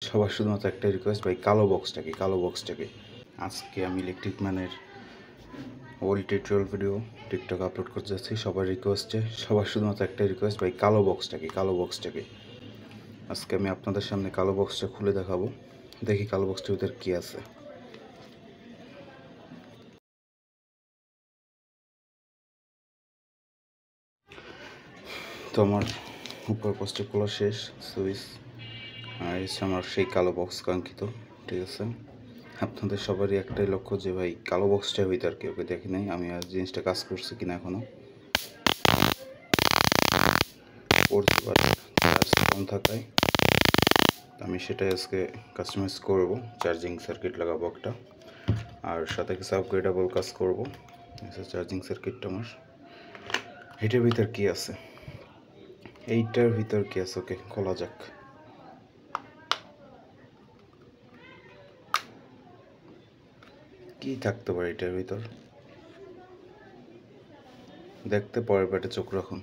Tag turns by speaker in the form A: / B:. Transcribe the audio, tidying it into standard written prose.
A: সবার শুধুমাত্র একটা রিকোয়েস্ট, ভাই কালো বক্সটাকে আজকে আমি ইলেকট্রিক ম্যানের old tutorial video TikTok upload করতে যাচ্ছি। সবার রিকোয়েস্টে, সবার শুধুমাত্র একটা রিকোয়েস্ট, ভাই কালো বক্সটাকে আজকে আমি আপনাদের সামনে কালো বক্সটা খুলে দেখাবো। দেখি কালো বক্সটার ভিতরে কী আছে। তো আমার উপর পোস্টে খোলা শেষ, সুইচ আর এসে আমার সেই কালো বক্স কাঙ্ক্ষিত। ঠিক আছে, আপনাদের সবারই একটাই লক্ষ্য যে ভাই কালো বক্সটা হইতে আর কেউ দেখি নাই আমি আর জিনিসটা কাজ করছে কিনা এখনো করতে পারি। চার্জ কম থাকায় আমি সেটাই আজকে কাস্টমাইজ করব। চার্জিং সার্কিট লাগাবো একটা, আর সাথে কিছু আপগ্রেডেবল কাজ করব। চার্জিং সার্কিটটা আমার এটার ভিতর কি আছে, এইটার ভিতর কি আছে, ওকে খোলা যাক। কি থাকতে পারে এটার ভিতর, দেখতে পরের ব্যাটে চোখ রাখুন।